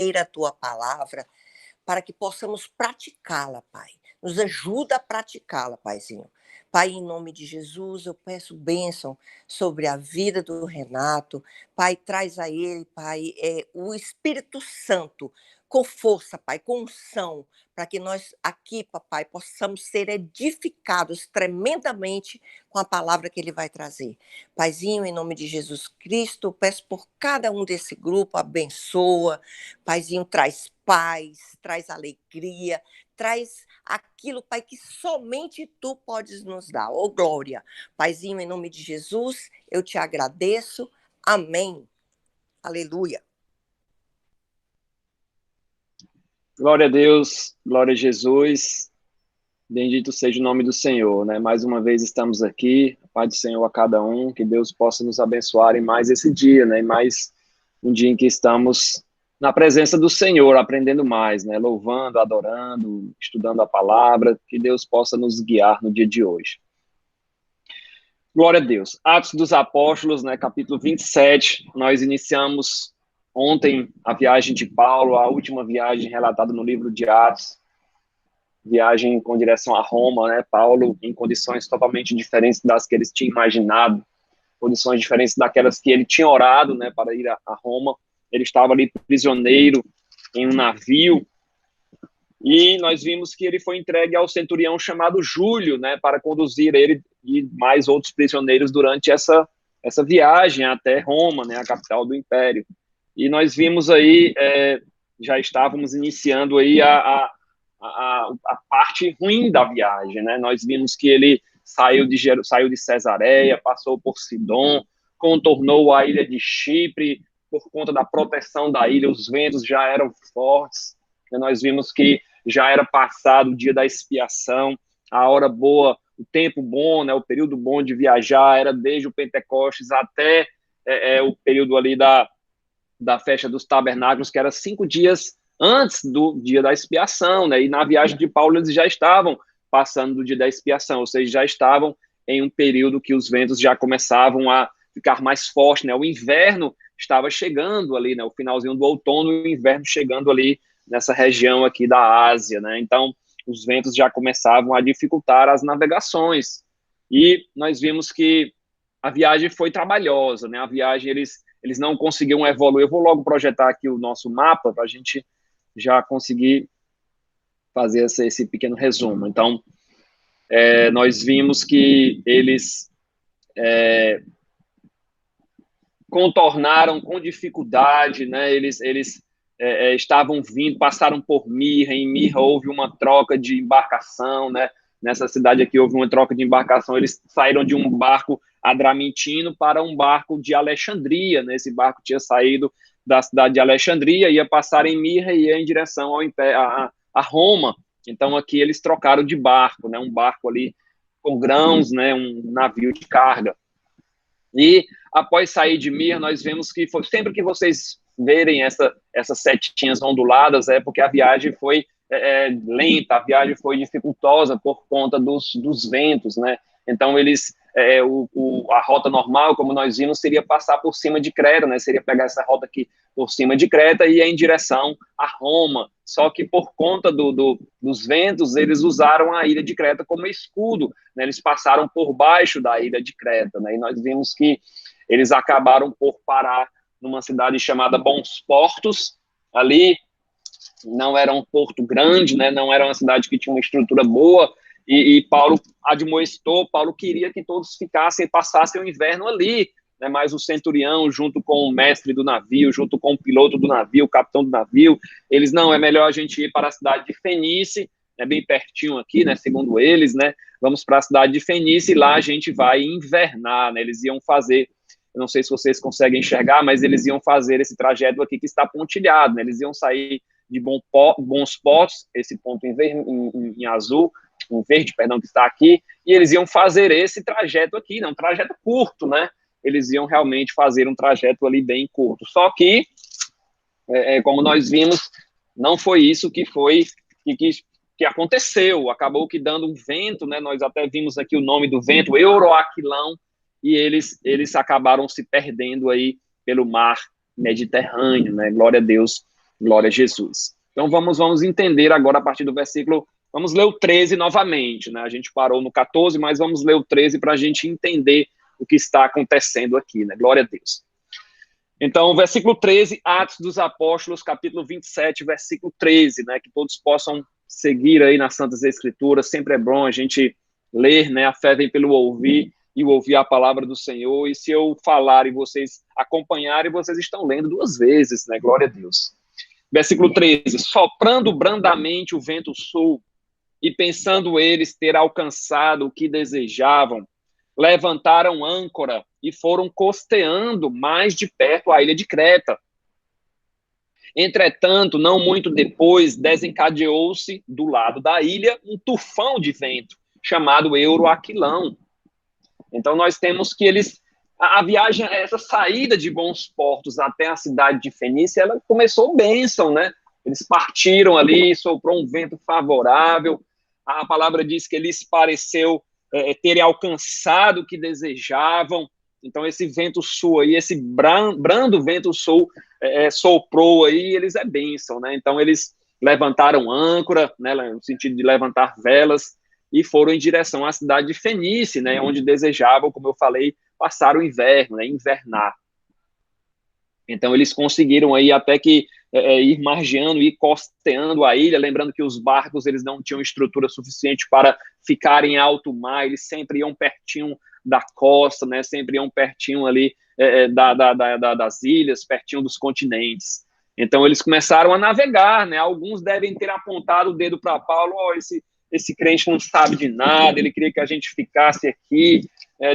a tua palavra, para que possamos praticá-la, Pai. Nos ajuda a praticá-la, Paizinho. Pai, em nome de Jesus, eu peço bênção sobre a vida do Renato. Pai, traz a ele, Pai, o Espírito Santo com força, Pai, com unção, para que nós aqui, papai, possamos ser edificados tremendamente com a palavra que ele vai trazer. Paizinho, em nome de Jesus Cristo, eu peço por cada um desse grupo, abençoa. Paizinho, traz paz, traz alegria, traz aquilo, Pai, que somente Tu podes nos dar. Ô, glória. Paizinho, em nome de Jesus, eu te agradeço. Amém. Aleluia. Glória a Deus, glória a Jesus, bendito seja o nome do Senhor, né? Mais uma vez estamos aqui, a paz do Senhor a cada um, que Deus possa nos abençoar em mais esse dia, né? Em mais um dia em que estamos na presença do Senhor, aprendendo mais, né? Louvando, adorando, estudando a palavra, que Deus possa nos guiar no dia de hoje. Glória a Deus. Atos dos Apóstolos, né? Capítulo 27, nós iniciamos ontem a viagem de Paulo, a última viagem relatada no livro de Atos, viagem com direção a Roma, né? Paulo em condições totalmente diferentes das que eles tinham imaginado, condições diferentes daquelas que ele tinha orado, né, para ir a Roma. Ele estava ali prisioneiro em um navio, e nós vimos que ele foi entregue ao centurião chamado Júlio, né, para conduzir ele e mais outros prisioneiros durante essa viagem até Roma, né, a capital do Império. E nós vimos aí, já estávamos iniciando aí a parte ruim da viagem, né? Nós vimos que ele saiu de Cesareia, passou por Sidom, contornou a ilha de Chipre, por conta da proteção da ilha, os ventos já eram fortes, né? Nós vimos que já era passado o dia da expiação, a hora boa, o tempo bom, né? O período bom de viajar era desde o Pentecostes até o período ali da festa dos tabernáculos, que era 5 dias antes do dia da expiação, né? E na viagem de Paulo eles já estavam passando do dia da expiação, ou seja, já estavam em um período que os ventos já começavam a ficar mais fortes, né? O inverno estava chegando ali, né? O finalzinho do outono e o inverno chegando ali nessa região aqui da Ásia, né? Então, os ventos já começavam a dificultar as navegações. E nós vimos que a viagem foi trabalhosa, né? A viagem eles não conseguiam evoluir. Eu vou logo projetar aqui o nosso mapa para a gente já conseguir fazer esse pequeno resumo. Então, nós vimos que eles contornaram com dificuldade, né? Eles estavam vindo, passaram por Mirra. Em Mirra houve uma troca de embarcação, né? Nessa cidade aqui houve uma troca de embarcação. Eles saíram de um barco adramantino para um barco de Alexandria, né? Esse barco tinha saído da cidade de Alexandria, ia passar em Mirra e ia em direção a Roma. Então aqui eles trocaram de barco, né? Um barco ali com grãos, né? Um navio de carga. E após sair de Mirra, nós vemos que sempre que vocês verem essas setinhas onduladas, é porque a viagem foi lenta, a viagem foi dificultosa por conta dos ventos, né? Então, a rota normal, como nós vimos, seria passar por cima de Creta, né? Seria pegar essa rota aqui por cima de Creta e ir em direção a Roma. Só que por conta dos ventos, eles usaram a ilha de Creta como escudo, né? Eles passaram por baixo da ilha de Creta, né? E nós vimos que eles acabaram por parar numa cidade chamada Bons Portos. Ali não era um porto grande, né? Não era uma cidade que tinha uma estrutura boa, e Paulo admoestou, Paulo queria que todos passassem o inverno ali, né? Mas o centurião, junto com o mestre do navio, junto com o piloto do navio, o capitão do navio, eles, não, é melhor a gente ir para a cidade de Fenícia, é bem pertinho aqui, né? Segundo eles, né? Vamos para a cidade de Fenícia e lá a gente vai invernar, né? Eles iam fazer, eu não sei se vocês conseguem enxergar, mas eles iam fazer esse trajeto aqui que está pontilhado, né? Eles iam sair de Bons Portos, esse ponto em azul, em verde, perdão, que está aqui, e eles iam fazer esse trajeto aqui, né? Um trajeto curto, né? Eles iam realmente fazer um trajeto ali bem curto. Só que, como nós vimos, não foi isso que aconteceu. Acabou que dando um vento, né? Nós até vimos aqui o nome do vento, Euroaquilão, e eles acabaram se perdendo aí pelo mar Mediterrâneo, né? Glória a Deus Glória a Jesus. Então vamos entender agora a partir do versículo, vamos ler o 13 novamente, né? A gente parou no 14, mas vamos ler o 13 para a gente entender o que está acontecendo aqui, né? Glória a Deus. Então, versículo 13, Atos dos Apóstolos, capítulo 27, versículo 13, né? Que todos possam seguir aí nas Santas Escrituras. Sempre é bom a gente ler, né? A fé vem pelo ouvir, e ouvir a palavra do Senhor. E se eu falar e vocês acompanharem, vocês estão lendo duas vezes, né? Glória a Deus. Versículo 13, soprando brandamente o vento sul, e pensando eles ter alcançado o que desejavam, levantaram âncora e foram costeando mais de perto a ilha de Creta. Entretanto, não muito depois, desencadeou-se do lado da ilha um tufão de vento, chamado Euroaquilão. Então, nós temos que a viagem, essa saída de Bons Portos até a cidade de Fenícia, ela começou bênção, né? Eles partiram ali, soprou um vento favorável. A palavra diz que eles pareceu terem alcançado o que desejavam. Então, esse vento sul aí, esse brando vento sul soprou aí, eles é bênção, né? Então, eles levantaram âncora, né, no sentido de levantar velas, e foram em direção à cidade de Fenícia, né, onde desejavam, como eu falei, passar o inverno, né, invernar. Então, eles conseguiram aí até que ir margeando, ir costeando a ilha, lembrando que os barcos eles não tinham estrutura suficiente para ficar em alto mar, eles sempre iam pertinho da costa, né, sempre iam pertinho ali das ilhas, pertinho dos continentes. Então, eles começaram a navegar, né, alguns devem ter apontado o dedo para Paulo, esse crente não sabe de nada, ele queria que a gente ficasse aqui,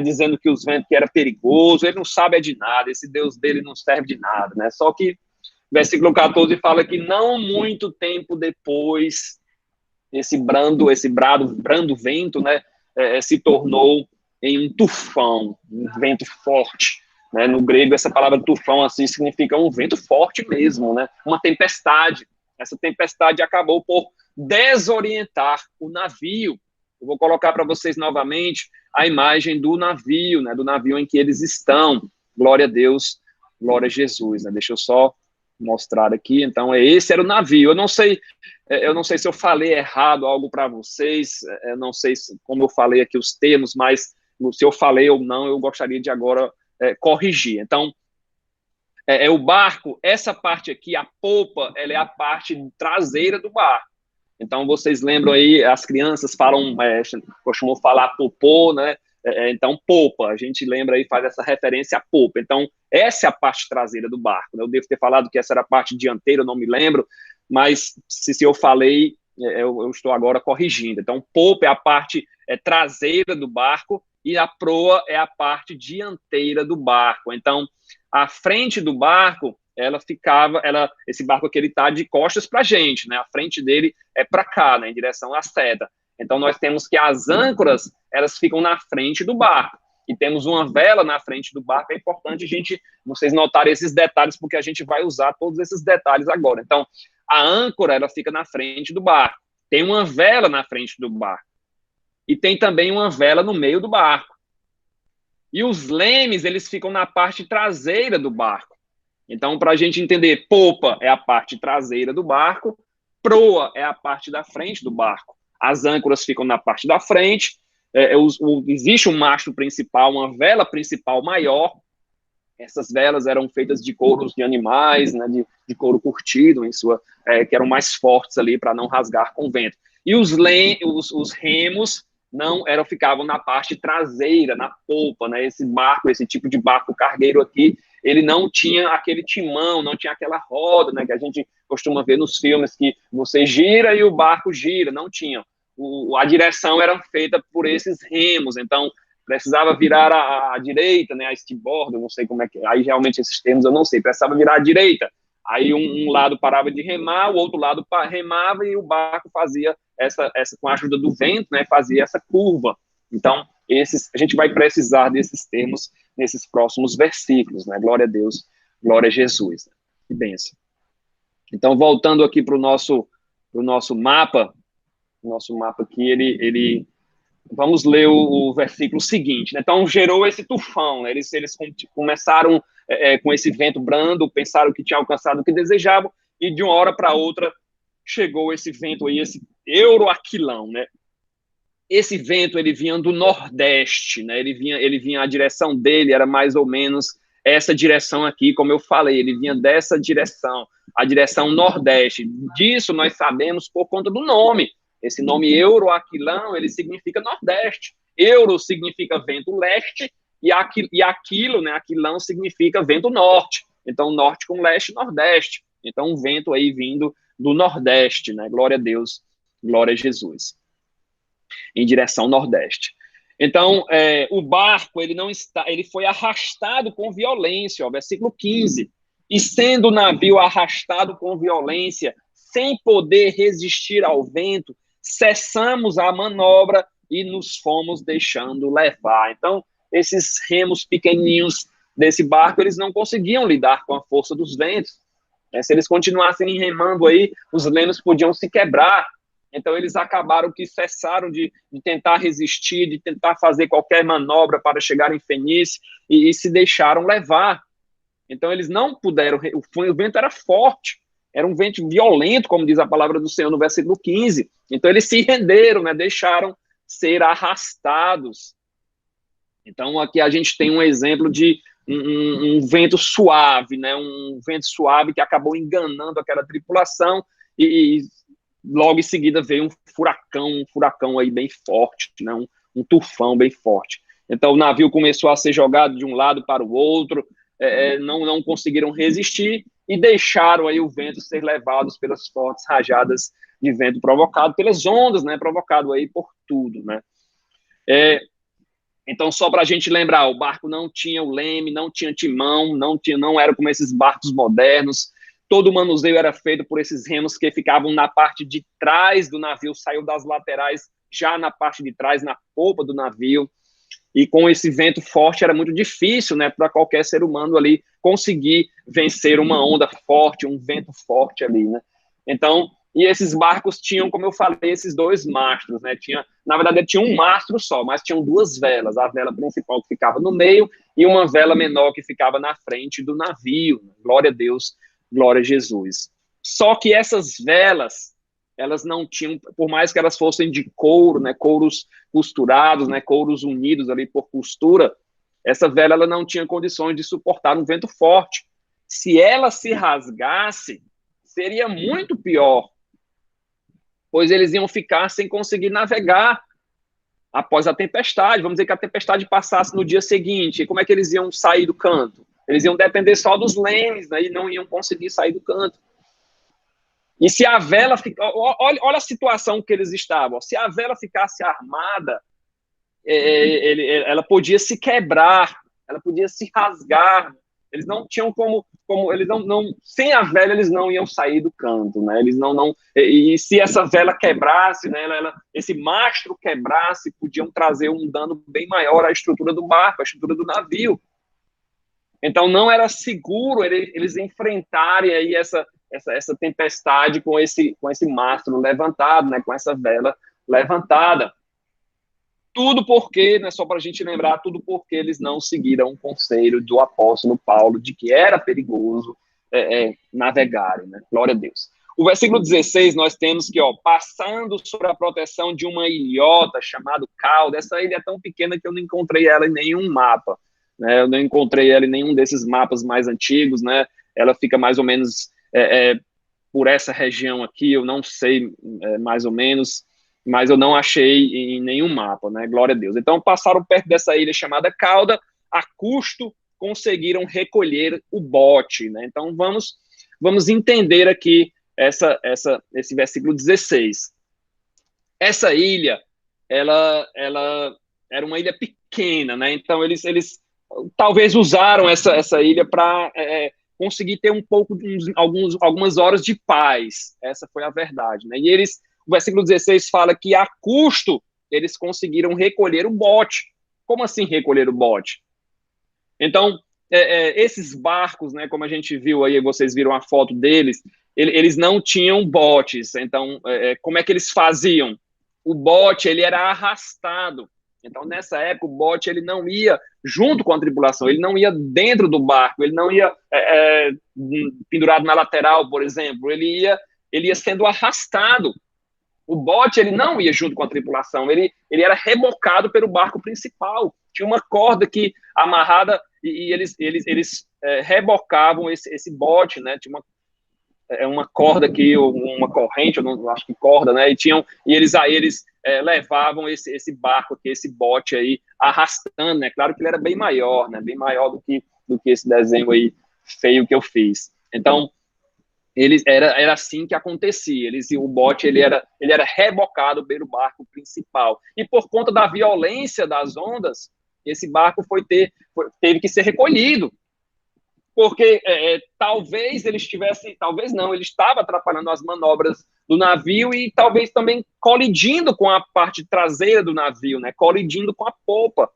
dizendo que os ventos que era perigoso, ele não sabe de nada, esse Deus dele não serve de nada, né? Só que versículo 14 fala que não muito tempo depois, esse brando vento, né, se tornou em um tufão, um vento forte, né? No grego, essa palavra tufão assim significa um vento forte mesmo, né? Uma tempestade. Essa tempestade acabou por desorientar o navio. Eu vou colocar para vocês novamente a imagem do navio, né, do navio em que eles estão. Glória a Deus, glória a Jesus, né? Deixa eu só mostrar aqui. Então, esse era o navio. Eu não sei se eu falei errado algo para vocês, eu não sei como eu falei aqui os termos, mas se eu falei ou não, eu gostaria de agora corrigir. Então, o barco, essa parte aqui, a popa, ela é a parte traseira do barco. Então, vocês lembram aí, as crianças falam, costumam falar popô, né? Então, popa, a gente lembra aí, faz essa referência à popa. Então, essa é a parte traseira do barco, né? Eu devo ter falado que essa era a parte dianteira, eu não me lembro, mas se eu falei, eu estou agora corrigindo. Então, popa é a parte traseira do barco e a proa é a parte dianteira do barco. Então, a frente do barco, esse barco aqui, ele está de costas para a gente, né? A frente dele é para cá, né? Em direção à seta. Então, nós temos que as âncoras, elas ficam na frente do barco. E temos uma vela na frente do barco. É importante vocês notarem esses detalhes, porque a gente vai usar todos esses detalhes agora. Então, a âncora, ela fica na frente do barco. Tem uma vela na frente do barco. E tem também uma vela no meio do barco. E os lemes, eles ficam na parte traseira do barco. Então, para a gente entender, popa é a parte traseira do barco, proa é a parte da frente do barco. As âncoras ficam na parte da frente, existe um mastro principal, uma vela principal maior. Essas velas eram feitas de couros de animais, né, de couro curtido, que eram mais fortes ali para não rasgar com o vento. E os remos ficavam na parte traseira, na polpa, né? Esse tipo de barco cargueiro aqui, ele não tinha aquele timão, não tinha aquela roda, né, que a gente costuma ver nos filmes, que você gira e o barco gira, não tinha. A direção era feita por esses remos, então precisava virar à direita, né, a eastboard, eu não sei como é que é, aí realmente esses termos eu não sei, precisava virar à direita, aí um lado parava de remar, o outro lado remava e o barco fazia essa com a ajuda do vento, né, fazia essa curva. Então, a gente vai precisar desses termos nesses próximos versículos, né, glória a Deus, glória a Jesus, né? Que bênção. Então, voltando aqui para o nosso mapa, aqui, vamos ler o versículo seguinte, né? Então, gerou esse tufão, né? Eles começaram com esse vento brando, pensaram que tinham alcançado o que desejavam, e de uma hora para outra chegou esse vento aí, esse euroaquilão, né? Esse vento, ele vinha do Nordeste, né? Ele vinha, a direção dele era mais ou menos essa direção aqui, como eu falei, ele vinha dessa direção, a direção Nordeste. Disso nós sabemos por conta do nome. Esse nome euroaquilão, ele significa Nordeste. Euro significa vento leste e aquilo, né, aquilão significa vento norte. Então, norte com leste, nordeste. Então, um vento aí vindo do Nordeste, né? Glória a Deus, glória a Jesus, em direção nordeste. Então, o barco, ele foi arrastado com violência, ó, versículo 15. E sendo o navio arrastado com violência, sem poder resistir ao vento, cessamos a manobra e nos fomos deixando levar. Então, esses remos pequenininhos desse barco, eles não conseguiam lidar com a força dos ventos. Se eles continuassem remando aí, os lemos podiam se quebrar. Então, eles acabaram que cessaram de tentar resistir, de tentar fazer qualquer manobra para chegar em Fenícia e se deixaram levar. Então, eles não puderam, o vento era forte, era um vento violento, como diz a palavra do Senhor no versículo 15. Então, eles se renderam, né, deixaram ser arrastados. Então, aqui a gente tem um exemplo de um vento suave, né, um vento suave que acabou enganando aquela tripulação e logo em seguida veio um furacão aí bem forte, né? Um tufão bem forte. Então o navio começou a ser jogado de um lado para o outro, não conseguiram resistir e deixaram aí o vento ser levados pelas fortes rajadas de vento provocado pelas ondas, né? Provocado aí por tudo, né? Então, só para a gente lembrar, o barco não tinha o leme, não tinha timão, não era como esses barcos modernos. Todo o manuseio era feito por esses remos que ficavam na parte de trás do navio, saiu das laterais, já na parte de trás, na polpa do navio. E com esse vento forte era muito difícil, né, para qualquer ser humano ali conseguir vencer uma onda forte, um vento forte ali, né? Então, e esses barcos tinham, como eu falei, esses dois mastros, né? Na verdade, tinha um mastro só, mas tinham duas velas, a vela principal que ficava no meio e uma vela menor que ficava na frente do navio. Glória a Deus, glória a Jesus. Só que essas velas, elas não tinham, por mais que elas fossem de couro, né, couros costurados, né, couros unidos ali por costura, essa vela ela não tinha condições de suportar um vento forte. Se ela se rasgasse, seria muito pior, pois eles iam ficar sem conseguir navegar após a tempestade. Vamos dizer que a tempestade passasse no dia seguinte, e como é que eles iam sair do canto? Eles iam depender só dos lemes, né, e não iam conseguir sair do canto. E se a vela... Olha a situação que eles estavam. Se a vela ficasse armada, ela podia se quebrar, ela podia se rasgar. Eles não tinham como eles sem a vela eles não iam sair do canto, né? Eles e se essa vela quebrasse, né, esse mastro quebrasse, podiam trazer um dano bem maior à estrutura do barco, à estrutura do navio. Então não era seguro eles enfrentarem aí essa tempestade com esse mastro levantado, né, com essa vela levantada. Tudo porque, né, só para a gente lembrar, tudo porque eles não seguiram o conselho do apóstolo Paulo de que era perigoso navegarem, né? Glória a Deus. O versículo 16, nós temos que, passando sobre a proteção de uma ilhota chamada Cauda. Essa ilha é tão pequena que eu não encontrei ela em nenhum mapa, né? Eu não encontrei ela em nenhum desses mapas mais antigos, né? Ela fica mais ou menos por essa região aqui, eu não sei mais ou menos, mas eu não achei em nenhum mapa, né? Glória a Deus. Então, passaram perto dessa ilha chamada Cauda, a custo conseguiram recolher o bote, né? Então, vamos entender aqui esse versículo 16. Essa ilha, ela era uma ilha pequena, né? Então, eles talvez usaram essa ilha para conseguir ter um pouco, algumas horas de paz. Essa foi a verdade, né? E o versículo 16 fala que a custo eles conseguiram recolher o bote. Como assim recolher o bote? Então, esses barcos, né, como a gente viu aí, vocês viram a foto deles, eles não tinham botes. Então, como é que eles faziam? O bote, ele era arrastado. Então, nessa época, o bote ele não ia junto com a tripulação, ele não ia dentro do barco, ele não ia pendurado na lateral, por exemplo, ele ia sendo arrastado. O bote ele não ia junto com a tripulação, ele era rebocado pelo barco principal. Tinha uma corda que amarrada e eles rebocavam esse bote, né? Tinha uma corda aqui, uma corrente, eu não acho que corda, né? E eles levavam esse barco aqui, esse bote aí, arrastando, né? Claro que ele era bem maior, né? Bem maior do que esse desenho aí feio que eu fiz. Então, era assim que acontecia. O bote ele era rebocado pelo barco principal. E por conta da violência das ondas, esse barco teve que ser recolhido. Porque talvez ele estava atrapalhando as manobras do navio e talvez também colidindo com a parte traseira do navio, né? Colidindo com a popa.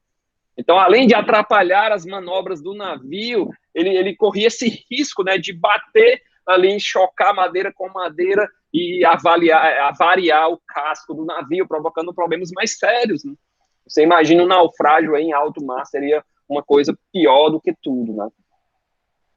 Então, além de atrapalhar as manobras do navio, ele corria esse risco, né, de bater ali, chocar madeira com madeira e avariar o casco do navio, provocando problemas mais sérios, né? Você imagina um naufrágio aí em alto mar, seria uma coisa pior do que tudo, né?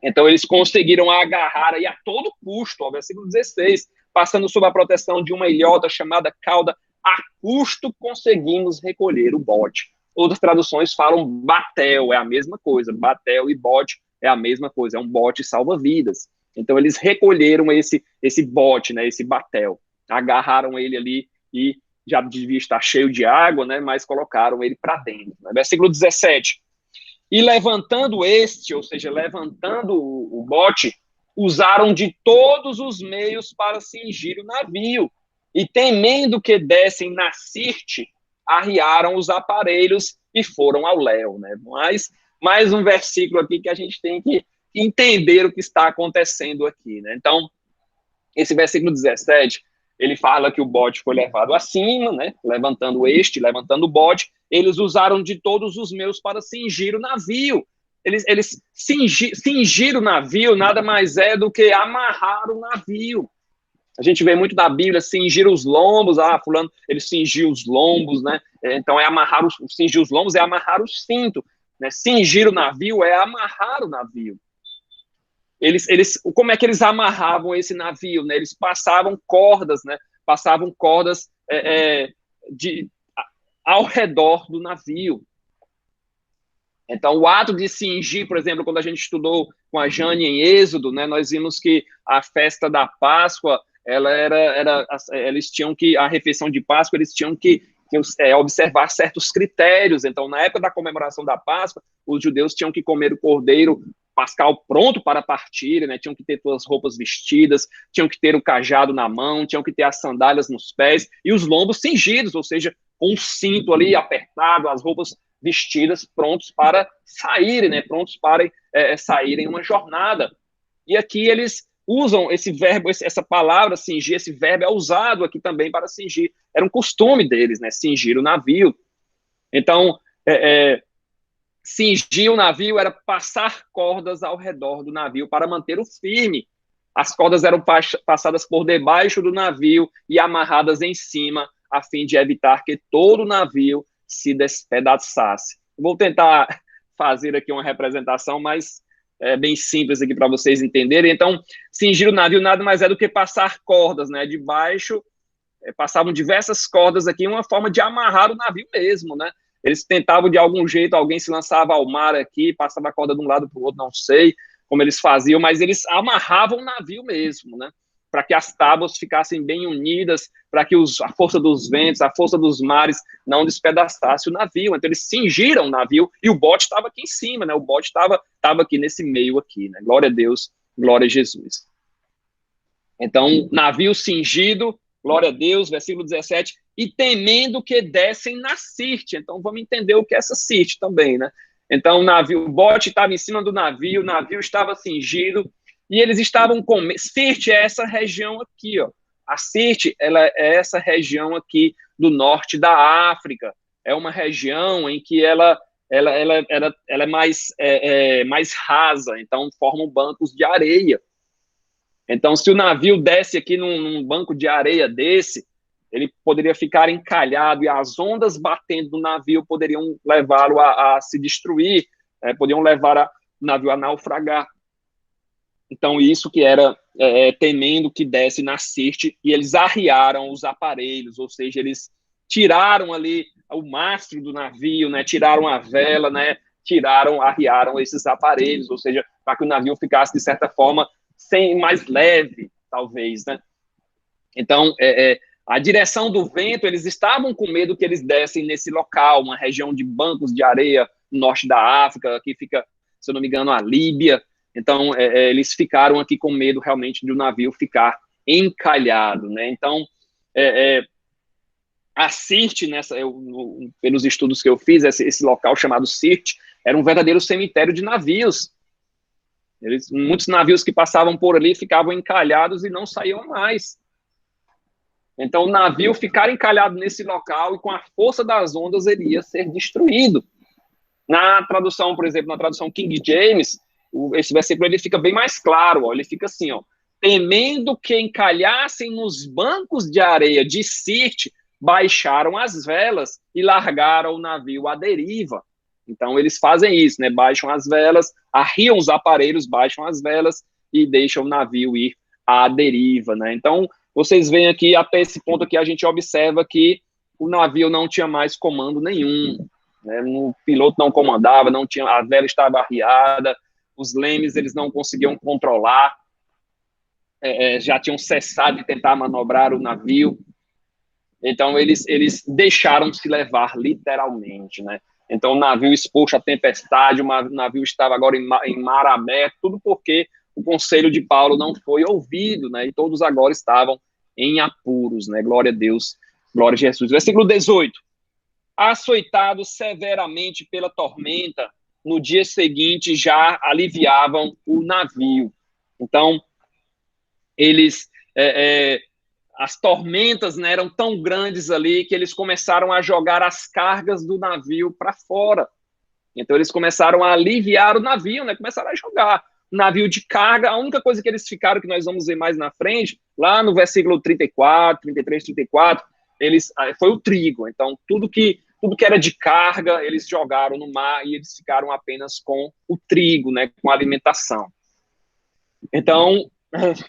Então, eles conseguiram agarrar aí a todo custo, ao versículo 16, passando sob a proteção de uma ilhota chamada cauda, a custo conseguimos recolher o bote. Outras traduções falam batel, é a mesma coisa, batel e bote é a mesma coisa, é um bote salva-vidas. Então, eles recolheram esse bote, né, esse batel, agarraram ele ali e já devia estar cheio de água, né, mas colocaram ele para dentro. Né? Versículo 17. E levantando ou seja, levantando o bote, usaram de todos os meios para cingir o navio. E temendo que dessem na Sirte, arriaram os aparelhos e foram ao léu. Né? Mas mais um versículo aqui que a gente tem que entender o que está acontecendo aqui. Né? Então, esse versículo 17, ele fala que o bote foi levado acima, né? levantando o bote. Eles usaram de todos os meios para cingir o navio. Eles cingir o navio nada mais é do que amarrar o navio. A gente vê muito da Bíblia, cingir os lombos, fulano, ele cingiu os lombos, né? Então, cingir os lombos é amarrar o cinto, né? Cingir o navio é amarrar o navio. Como é que eles amarravam esse navio, né? Eles passavam cordas, né? Passavam cordas ao redor do navio. Então, o ato de cingir, por exemplo, quando a gente estudou com a Jane em Êxodo, né? Nós vimos que a festa da Páscoa, eles tinham que, a refeição de Páscoa, eles tinham que observar certos critérios. Então, na época da comemoração da Páscoa, os judeus tinham que comer o cordeiro pascal pronto para partir, né? Tinham que ter suas roupas vestidas, tinham que ter o cajado na mão, tinham que ter as sandálias nos pés e os lombos cingidos, ou seja, com um cinto ali apertado, as roupas vestidas, prontos para saírem, né? Prontos para saírem uma jornada. E aqui eles usam esse verbo, essa palavra cingir, esse verbo é usado aqui também para cingir. Era um costume deles, né? Cingir o navio. Então, cingir o navio era passar cordas ao redor do navio para manter o firme. As cordas eram passadas por debaixo do navio e amarradas em cima, a fim de evitar que todo o navio se despedaçasse. Vou tentar fazer aqui uma representação mais bem simples aqui para vocês entenderem. Então, cingir o navio nada mais é do que passar cordas, né? De baixo, passavam diversas cordas aqui, uma forma de amarrar o navio mesmo, né? Eles tentavam de algum jeito, alguém se lançava ao mar aqui, passava a corda de um lado para o outro, não sei como eles faziam, mas eles amarravam o navio mesmo, né? Para que as tábuas ficassem bem unidas, para que a força dos ventos, a força dos mares não despedaçasse o navio. Então eles cingiram o navio e o bote estava aqui em cima, né? O bote estava aqui nesse meio aqui, né? Glória a Deus, glória a Jesus. Então, navio cingido, glória a Deus, versículo 17, e temendo que dessem na Sirte. Então, vamos entender o que é essa Sirte também, né? Então, o bote estava em cima do navio, o navio estava cingido, e eles estavam com... Sirte é essa região aqui, ó. A Sirte, ela é essa região aqui do norte da África. É uma região em que ela é mais rasa, então formam bancos de areia. Então, se o navio desce aqui num banco de areia desse, ele poderia ficar encalhado e as ondas batendo no navio poderiam levá-lo a se destruir, poderiam levar o navio a naufragar. Então, isso que era temendo que desse na Sirte, e eles arriaram os aparelhos, ou seja, eles tiraram ali o mastro do navio, né, tiraram a vela, né, arriaram esses aparelhos, ou seja, para que o navio ficasse, de certa forma, mais leve, talvez, né? Então, a direção do vento, eles estavam com medo que eles dessem nesse local, uma região de bancos de areia no norte da África, que fica, se eu não me engano, a Líbia. Então, eles ficaram aqui com medo realmente de o navio ficar encalhado, né? Então, a Sirte, pelos estudos que eu fiz, esse local chamado Sirte, era um verdadeiro cemitério de navios. Muitos navios que passavam por ali ficavam encalhados e não saíam mais. Então, o navio ficar encalhado nesse local e com a força das ondas ele ia ser destruído. Na tradução, por exemplo, na tradução King James, esse versículo ele fica bem mais claro, ó, ele fica assim, ó, temendo que encalhassem nos bancos de areia de Sirte, baixaram as velas e largaram o navio à deriva. Então, eles fazem isso, né? Baixam as velas, arriam os aparelhos, baixam as velas e deixam o navio ir à deriva, né? Então, vocês veem aqui, até esse ponto aqui, a gente observa que o navio não tinha mais comando nenhum, né? O piloto não comandava, não tinha, a vela estava arriada, os lemes eles não conseguiam controlar, já tinham cessado de tentar manobrar o navio. Então, eles deixaram se levar, literalmente, né? Então, o navio exposto à tempestade, o navio estava agora em mar aberto, tudo porque o conselho de Paulo não foi ouvido, né? E todos agora estavam em apuros, né? Glória a Deus, glória a Jesus. Versículo 18. Açoitados severamente pela tormenta, no dia seguinte já aliviavam o navio. Então, eles... as tormentas, né, eram tão grandes ali que eles começaram a jogar as cargas do navio para fora. Então, eles começaram a aliviar o navio, né? Começaram a jogar o navio de carga. A única coisa que eles ficaram, que nós vamos ver mais na frente, lá no versículo 34, 33, 34, foi o trigo. Então, tudo que era de carga, eles jogaram no mar e eles ficaram apenas com o trigo, né? Com a alimentação. Então,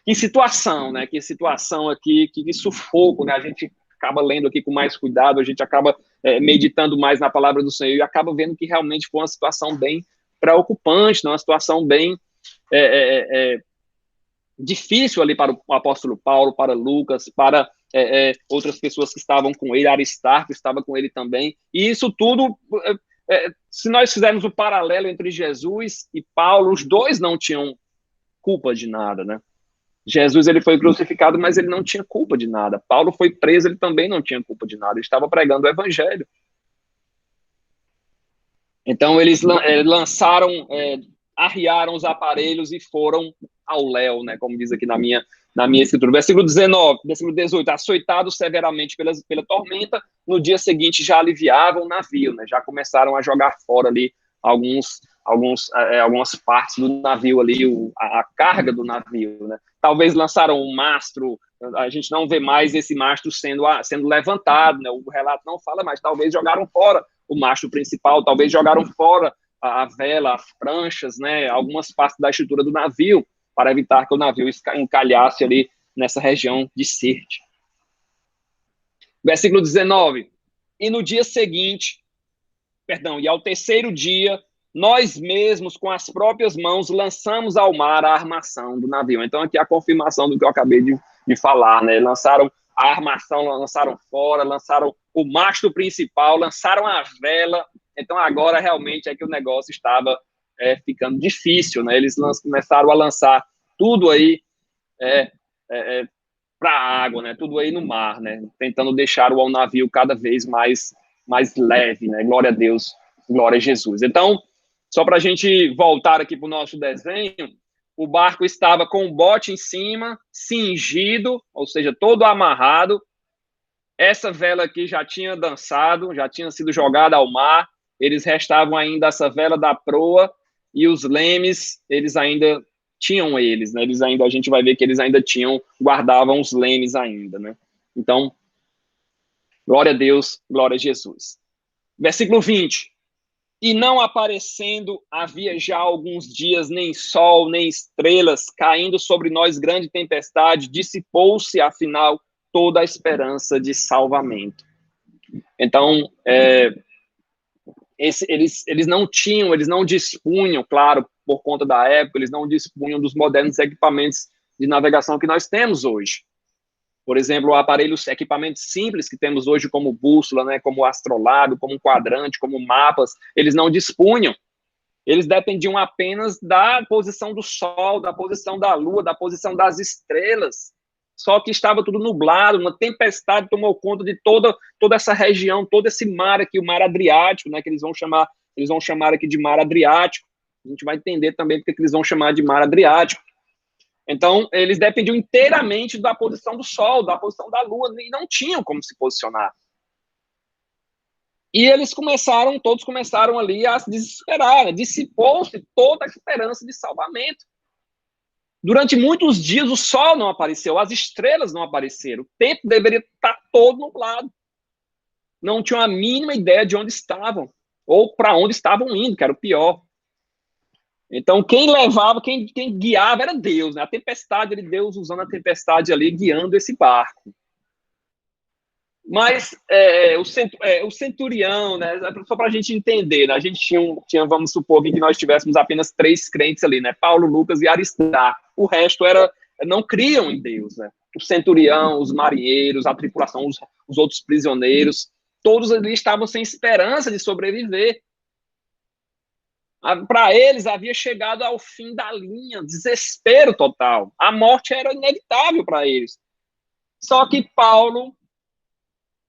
que situação, né? Que situação aqui, que sufoco, né? A gente acaba lendo aqui com mais cuidado, a gente acaba meditando mais na palavra do Senhor e acaba vendo que realmente foi uma situação bem preocupante, né? Uma situação bem difícil ali para o apóstolo Paulo, para Lucas, para outras pessoas que estavam com ele, Aristarco estava com ele também, e isso tudo, se nós fizermos o paralelo entre Jesus e Paulo, os dois não tinham culpa de nada, né? Jesus, ele foi crucificado, mas ele não tinha culpa de nada. Paulo foi preso, ele também não tinha culpa de nada. Ele estava pregando o evangelho. Então, eles arriaram os aparelhos e foram ao léu, né? Como diz aqui na minha escritura. Versículo 19, versículo 18. Açoitados severamente pela tormenta, no dia seguinte já aliviavam o navio, né? Já começaram a jogar fora ali algumas partes do navio ali, a carga do navio, né? Talvez lançaram um mastro, a gente não vê mais esse mastro sendo levantado, né? O relato não fala mais, talvez jogaram fora o mastro principal, talvez jogaram fora a vela, as pranchas, né? Algumas partes da estrutura do navio, para evitar que o navio encalhasse ali nessa região de Sirte. Versículo 19. E no dia seguinte, e ao terceiro dia, nós mesmos, com as próprias mãos, lançamos ao mar a armação do navio. Então, aqui é a confirmação do que eu acabei de falar, né? Lançaram a armação, lançaram fora, lançaram o mastro principal, lançaram a vela. Então, agora, realmente, é que o negócio estava ficando difícil, né? Eles começaram a lançar tudo aí para a água, né? Tudo aí no mar, né? Tentando deixar o navio cada vez mais leve, né? Glória a Deus, glória a Jesus. Então, só para a gente voltar aqui para o nosso desenho, o barco estava com o bote em cima, cingido, ou seja, todo amarrado. Essa vela aqui já tinha dançado, já tinha sido jogada ao mar. Eles restavam ainda essa vela da proa e os lemes, eles ainda tinham eles, né? A gente vai ver que eles ainda guardavam os lemes ainda, né? Então, Glória a Deus, glória a Jesus. Versículo 20. E não aparecendo, havia já alguns dias nem sol, nem estrelas, caindo sobre nós grande tempestade, dissipou-se, afinal, toda a esperança de salvamento. Então, eles não tinham, eles não dispunham, claro, por conta da época, eles não dispunham dos modernos equipamentos de navegação que nós temos hoje. Por exemplo, aparelhos, equipamentos simples que temos hoje, como bússola, né, como astrolábio, como quadrante, como mapas, eles não dispunham. Eles dependiam apenas da posição do Sol, da posição da Lua, da posição das estrelas. Só que estava tudo nublado, uma tempestade tomou conta de toda essa região, todo esse mar aqui, o Mar Adriático, né, que eles vão chamar aqui de Mar Adriático. A gente vai entender também porque eles vão chamar de Mar Adriático. Então, eles dependiam inteiramente da posição do Sol, da posição da Lua, e não tinham como se posicionar. E todos começaram ali a se desesperar, né? Dissipou-se toda a esperança de salvamento. Durante muitos dias o sol não apareceu, as estrelas não apareceram, o tempo deveria estar todo nublado. Não tinham a mínima ideia de onde estavam, ou para onde estavam indo, que era o pior. Então, quem levava, quem guiava era Deus, né? A tempestade, Deus usando a tempestade ali, guiando esse barco. Mas o centurião, né? Só para a gente entender, né? A gente tinha, vamos supor, que nós tivéssemos apenas 3 crentes ali, né? Paulo, Lucas e Aristarco. O resto não criam em Deus, né? O centurião, os marinheiros, a tripulação, os outros prisioneiros, todos ali estavam sem esperança de sobreviver. Para eles havia chegado ao fim da linha, desespero total. A morte era inevitável para eles. Só que Paulo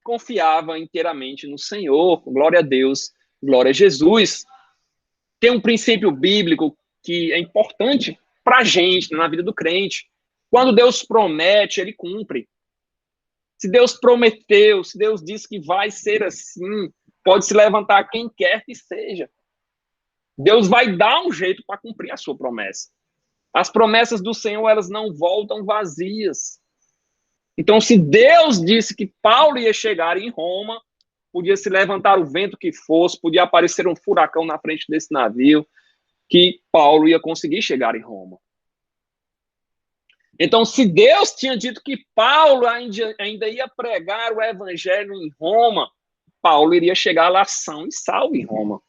confiava inteiramente no Senhor, glória a Deus, glória a Jesus. Tem um princípio bíblico que é importante para a gente, na vida do crente. Quando Deus promete, ele cumpre. Se Deus prometeu, se Deus disse que vai ser assim, pode se levantar quem quer que seja. Deus vai dar um jeito para cumprir a sua promessa. As promessas do Senhor, elas não voltam vazias. Então, se Deus disse que Paulo ia chegar em Roma, podia se levantar o vento que fosse, podia aparecer um furacão na frente desse navio, que Paulo ia conseguir chegar em Roma. Então, se Deus tinha dito que Paulo ainda ia pregar o evangelho em Roma, Paulo iria chegar lá são e salvo em Roma.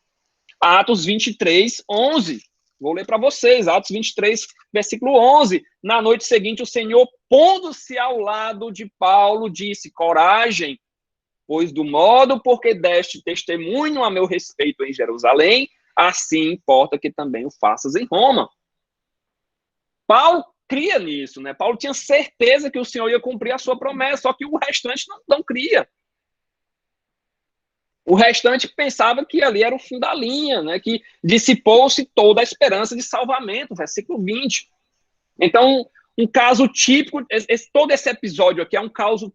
Atos 23, 11. Vou ler para vocês, Atos 23, versículo 11. Na noite seguinte, o Senhor, pondo-se ao lado de Paulo, disse: coragem, pois do modo porque deste testemunho a meu respeito em Jerusalém, assim importa que também o faças em Roma. Paulo cria nisso, né? Paulo tinha certeza que o Senhor ia cumprir a sua promessa, só que o restante não cria. O restante pensava que ali era o fim da linha, né? Que dissipou-se toda a esperança de salvamento, versículo 20. Então, um caso típico, todo esse episódio aqui é um caso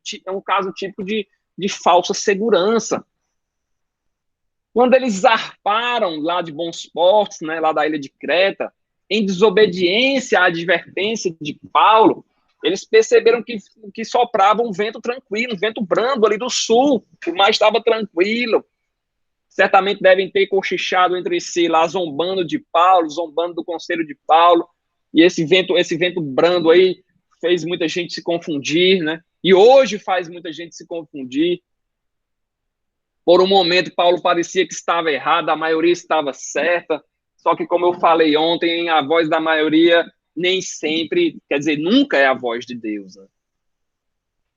típico de falsa segurança. Quando eles zarparam lá de bons portos, né, lá da ilha de Creta, em desobediência à advertência de Paulo, eles perceberam que soprava um vento tranquilo, um vento brando ali do sul, o mar estava tranquilo. Certamente devem ter cochichado entre si lá, zombando de Paulo, zombando do conselho de Paulo, e esse vento brando aí fez muita gente se confundir, né? E hoje faz muita gente se confundir. Por um momento, Paulo parecia que estava errado, a maioria estava certa, só que, como eu falei ontem, a voz da maioria nem sempre, quer dizer, nunca é a voz de Deus. Né?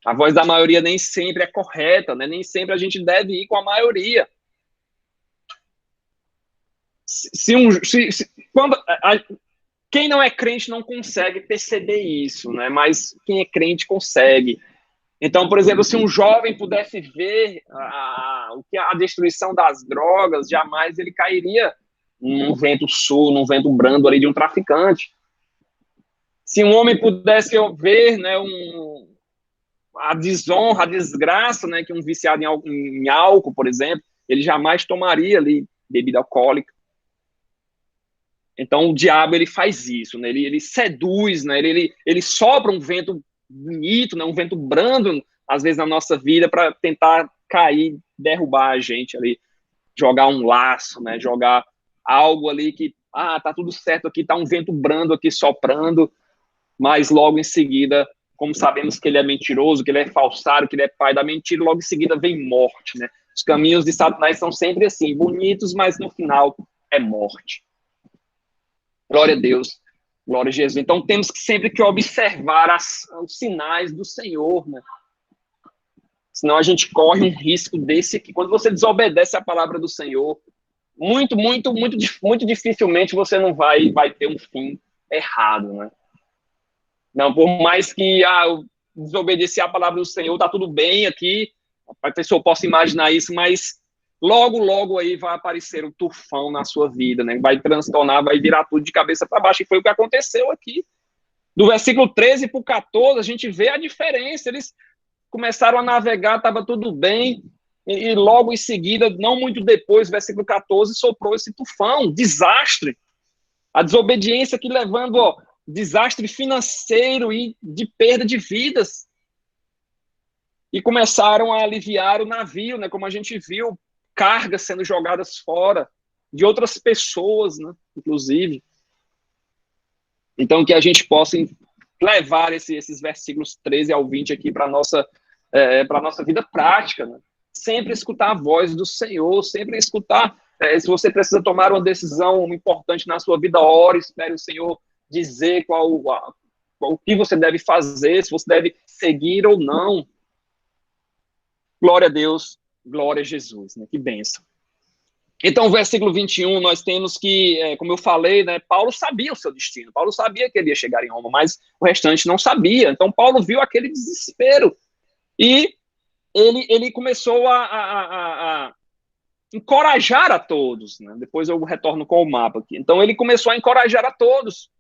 A voz da maioria nem sempre é correta, né? Nem sempre a gente deve ir com a maioria. Quem não é crente não consegue perceber isso, né? Mas quem é crente consegue. Então, por exemplo, se um jovem pudesse ver a destruição das drogas, jamais ele cairia num vento sul, num vento brando ali de um traficante. Se um homem pudesse ver, né, a desonra, a desgraça, né, que um viciado em álcool, por exemplo, ele jamais tomaria ali bebida alcoólica. Então, o diabo, ele faz isso, né? Ele seduz, né? Ele sopra um vento bonito, né? Um vento brando, às vezes, na nossa vida, para tentar cair, derrubar a gente ali, jogar um laço, né? Jogar algo ali que, tá tudo certo aqui, tá um vento brando aqui soprando, mas logo em seguida, como sabemos que ele é mentiroso, que ele é falsário, que ele é pai da mentira, logo em seguida vem morte, né? Os caminhos de Satanás são sempre assim, bonitos, mas no final é morte. Glória a Deus, glória a Jesus. Então temos que sempre que observar os sinais do Senhor, né? Senão a gente corre um risco desse aqui. Quando você desobedece a palavra do Senhor, muito, muito, muito, muito dificilmente você não vai ter um fim errado, né? Não, por mais que eu desobedecer a palavra do Senhor, tá tudo bem aqui, a pessoa possa imaginar isso, mas logo, logo aí vai aparecer um tufão na sua vida, né? Vai transtornar, vai virar tudo de cabeça para baixo, e foi o que aconteceu aqui. Do versículo 13 para o 14, a gente vê a diferença. Eles começaram a navegar, estava tudo bem, e logo em seguida, não muito depois, versículo 14, soprou esse tufão, desastre. A desobediência que levando, desastre financeiro e de perda de vidas. E começaram a aliviar o navio, né? Como a gente viu, cargas sendo jogadas fora, de outras pessoas, né? Inclusive. Então, que a gente possa levar esses versículos 13 ao 20 aqui para a nossa vida prática, né? Sempre escutar a voz do Senhor, sempre escutar. Se você precisa tomar uma decisão importante na sua vida, ore, espere o Senhor dizer o que você deve fazer, se você deve seguir ou não. Glória a Deus, glória a Jesus, né? Que bênção. Então, versículo 21, nós temos que, como eu falei, né, Paulo sabia o seu destino, Paulo sabia que ele ia chegar em Roma, mas o restante não sabia. Então, Paulo viu aquele desespero e ele começou a encorajar a todos, né? Depois eu retorno com o mapa aqui. Então, ele começou a encorajar a todos.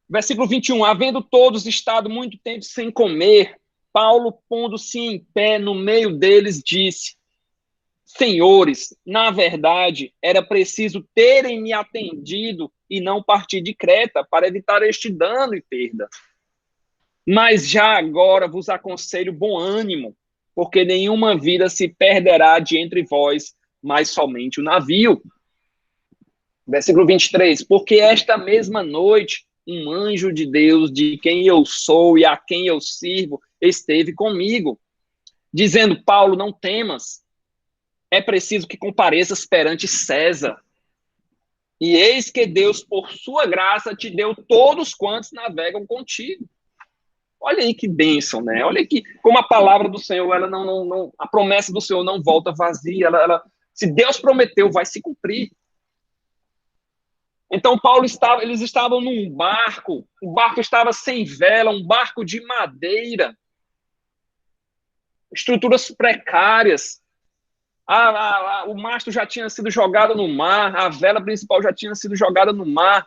Versículo 21, havendo todos estado muito tempo sem comer, Paulo, pondo-se em pé no meio deles, disse: Senhores, na verdade, era preciso terem me atendido e não partir de Creta para evitar este dano e perda. Mas já agora vos aconselho bom ânimo, porque nenhuma vida se perderá de entre vós, mas somente o navio. Versículo 23, porque esta mesma noite um anjo de Deus, de quem eu sou e a quem eu sirvo, esteve comigo, dizendo: Paulo, não temas, é preciso que compareças perante César. E eis que Deus, por sua graça, te deu todos quantos navegam contigo. Olha aí que bênção, né? Olha aí como a palavra do Senhor, ela não a promessa do Senhor não volta vazia. Se Deus prometeu, vai se cumprir. Então, eles estavam num barco, o barco estava sem vela, um barco de madeira, estruturas precárias. O mastro já tinha sido jogado no mar, a vela principal já tinha sido jogada no mar.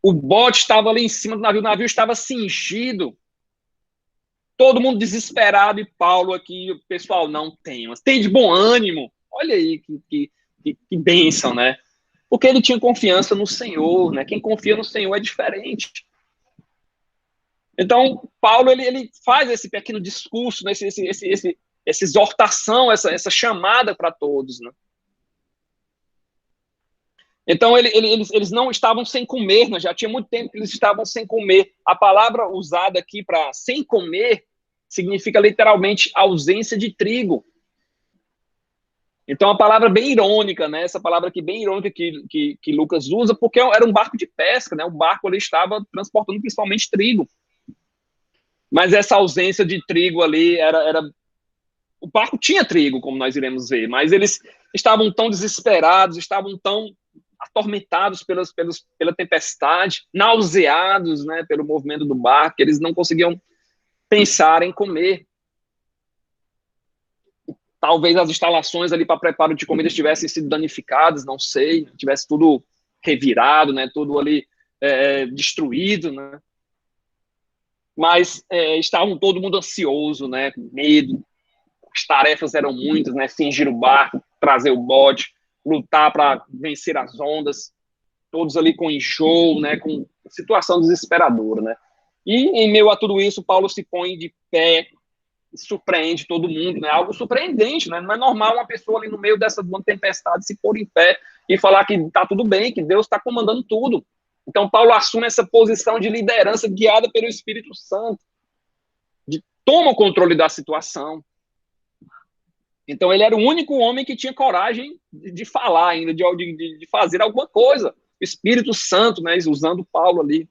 O bote estava ali em cima do navio, o navio estava cingido. Todo mundo desesperado, e Paulo aqui, pessoal, não temas, tem de bom ânimo. Olha aí que bênção, né? Porque ele tinha confiança no Senhor, né? Quem confia no Senhor é diferente. Então, Paulo, ele faz esse pequeno discurso, né? Essa exortação, essa chamada para todos, né? Então, eles não estavam sem comer, né? Já tinha muito tempo que eles estavam sem comer. A palavra usada aqui para sem comer significa literalmente ausência de trigo. Então, a palavra bem irônica, né? Essa palavra aqui bem irônica que Lucas usa, porque era um barco de pesca, né? O barco ali estava transportando principalmente trigo. Mas essa ausência de trigo ali era... O barco tinha trigo, como nós iremos ver, mas eles estavam tão desesperados, estavam tão atormentados pela tempestade, nauseados, né, pelo movimento do barco, que eles não conseguiam pensar em comer. Talvez as instalações ali para preparo de comida tivessem sido danificadas, não sei, tivesse tudo revirado, né, tudo ali destruído, né. Mas estavam todo mundo ansioso, né, com medo. As tarefas eram muitas, né, cingir o barco, trazer o bote, lutar para vencer as ondas, todos ali com enjoo, né, com situação desesperadora, né. E, em meio a tudo isso, Paulo se põe de pé, surpreende todo mundo, né? Algo surpreendente, né? Não é normal uma pessoa ali no meio dessa tempestade se pôr em pé e falar que está tudo bem, que Deus está comandando tudo. Então, Paulo assume essa posição de liderança guiada pelo Espírito Santo, de toma o controle da situação. Então, ele era o único homem que tinha coragem de falar ainda, de fazer alguma coisa. O Espírito Santo, né, usando Paulo ali.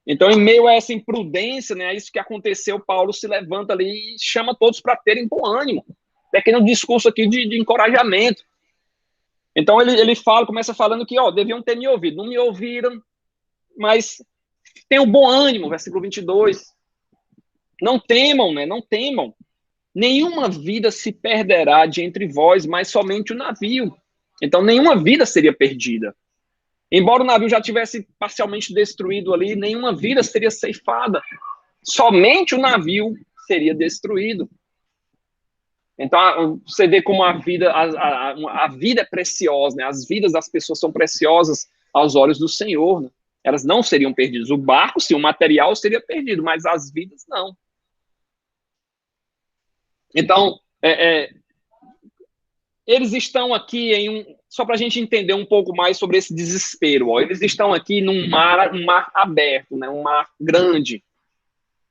Então, em meio a essa imprudência, né, isso que aconteceu, Paulo se levanta ali e chama todos para terem bom ânimo. Pequeno discurso aqui de encorajamento. Então, ele começa falando que, deviam ter me ouvido. Não me ouviram, mas tenham bom ânimo, versículo 22. Não temam, né, não temam. Nenhuma vida se perderá de entre vós, mas somente o navio. Então, nenhuma vida seria perdida. Embora o navio já tivesse parcialmente destruído ali, nenhuma vida seria ceifada. Somente o navio seria destruído. Então, você vê como a vida é preciosa, né? As vidas das pessoas são preciosas aos olhos do Senhor, né? Elas não seriam perdidas. O barco, sim, o material seria perdido, mas as vidas não. Então, eles estão aqui só para a gente entender um pouco mais sobre esse desespero. Eles estão aqui num mar aberto, né? Um mar grande.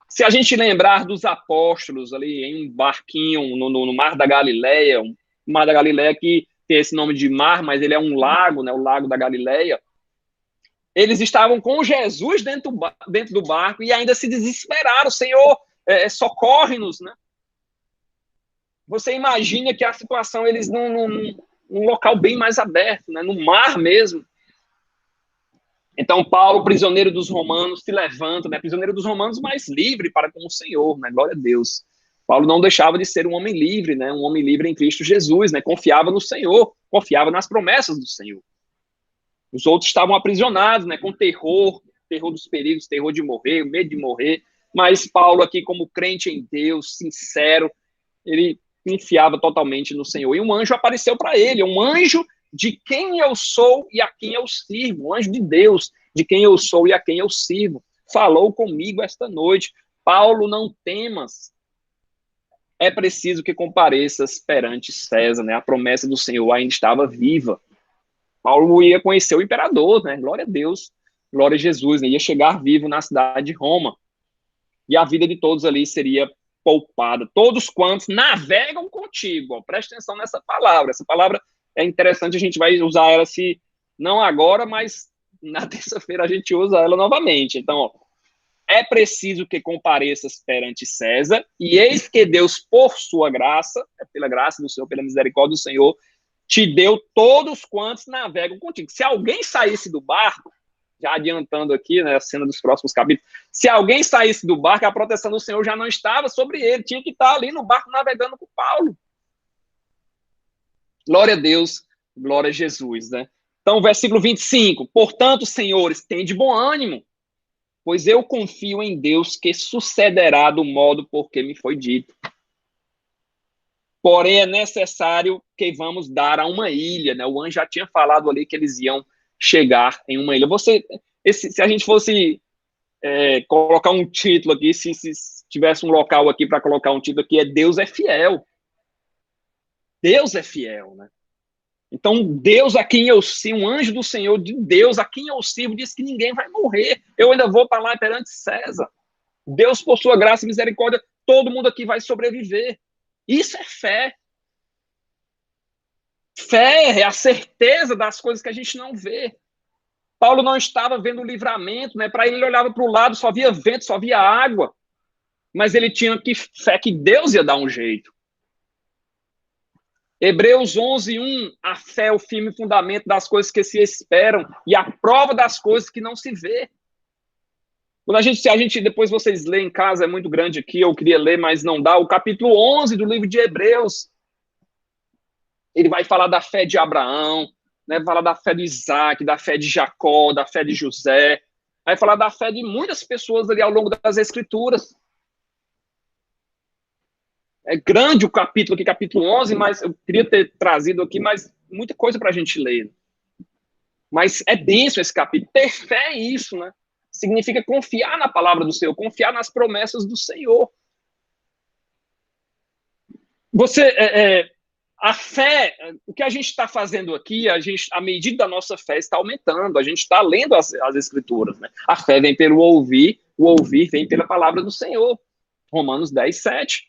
Se a gente lembrar dos apóstolos ali em um barquinho no Mar da Galileia, o Mar da Galileia que tem esse nome de mar, mas ele é um lago, né? O Lago da Galileia. Eles estavam com Jesus dentro do barco e ainda se desesperaram. Senhor, socorre-nos, né? Você imagina que a situação, eles num local bem mais aberto, né? No mar mesmo. Então, Paulo, prisioneiro dos romanos, se levanta, né? Prisioneiro dos romanos, mas livre para com o Senhor, né? Glória a Deus. Paulo não deixava de ser um homem livre, né? Um homem livre em Cristo Jesus, né? Confiava no Senhor, confiava nas promessas do Senhor. Os outros estavam aprisionados, né? Com terror dos perigos, terror de morrer, medo de morrer. Mas Paulo aqui, como crente em Deus, sincero, ele confiava totalmente no Senhor. E um anjo apareceu para ele, um anjo de quem eu sou e a quem eu sirvo, um anjo de Deus, de quem eu sou e a quem eu sirvo. Falou comigo esta noite. Paulo, não temas. É preciso que compareças perante César, né? A promessa do Senhor ainda estava viva. Paulo ia conhecer o imperador, né? Glória a Deus, glória a Jesus, né? Ia chegar vivo na cidade de Roma. E a vida de todos ali seria poupada. Todos quantos navegam contigo. Ó, preste atenção nessa palavra. Essa palavra é interessante, a gente vai usar ela, se não agora, mas na terça-feira a gente usa ela novamente. Então, ó, é preciso que compareças perante César, e eis que Deus, por sua graça, pela graça do Senhor, pela misericórdia do Senhor, te deu todos quantos navegam contigo. Se alguém saísse do barco, já adiantando aqui, né, a cena dos próximos capítulos, se alguém saísse do barco, a proteção do Senhor já não estava sobre ele, tinha que estar ali no barco navegando com Paulo. Glória a Deus, glória a Jesus, né? Então, versículo 25, portanto, senhores, tende bom ânimo, pois eu confio em Deus que sucederá do modo por que me foi dito. Porém, é necessário que vamos dar a uma ilha, né? O anjo já tinha falado ali que eles iam chegar em uma ilha. Se a gente fosse colocar um título aqui, se tivesse um local aqui para colocar um título aqui, Deus é fiel. Deus é fiel, né? Então, Deus a quem eu sirvo, um anjo do Senhor, de Deus a quem eu sirvo, diz que ninguém vai morrer. Eu ainda vou para lá perante César. Deus, por sua graça e misericórdia, todo mundo aqui vai sobreviver. Isso é fé. Fé é a certeza das coisas que a gente não vê. Paulo não estava vendo o livramento, né? Para ele olhava para o lado, só via vento, só via água. Mas ele tinha fé que Deus ia dar um jeito. Hebreus 11:1, a fé é o firme fundamento das coisas que se esperam e a prova das coisas que não se vê. Quando se a gente, depois vocês lêem em casa, é muito grande aqui, eu queria ler, mas não dá, o capítulo 11 do livro de Hebreus, ele vai falar da fé de Abraão, né, vai falar da fé de Isaac, da fé de Jacó, da fé de José, vai falar da fé de muitas pessoas ali ao longo das Escrituras. É grande o capítulo aqui, capítulo 11, mas eu queria ter trazido aqui mais muita coisa para a gente ler. Mas é denso esse capítulo. Ter fé é isso, né? significa confiar na palavra do Senhor, confiar nas promessas do Senhor. A fé, o que a gente está fazendo aqui, a medida da nossa fé está aumentando, a gente está lendo as Escrituras, né? A fé vem pelo ouvir, o ouvir vem pela palavra do Senhor. Romanos 10, 7.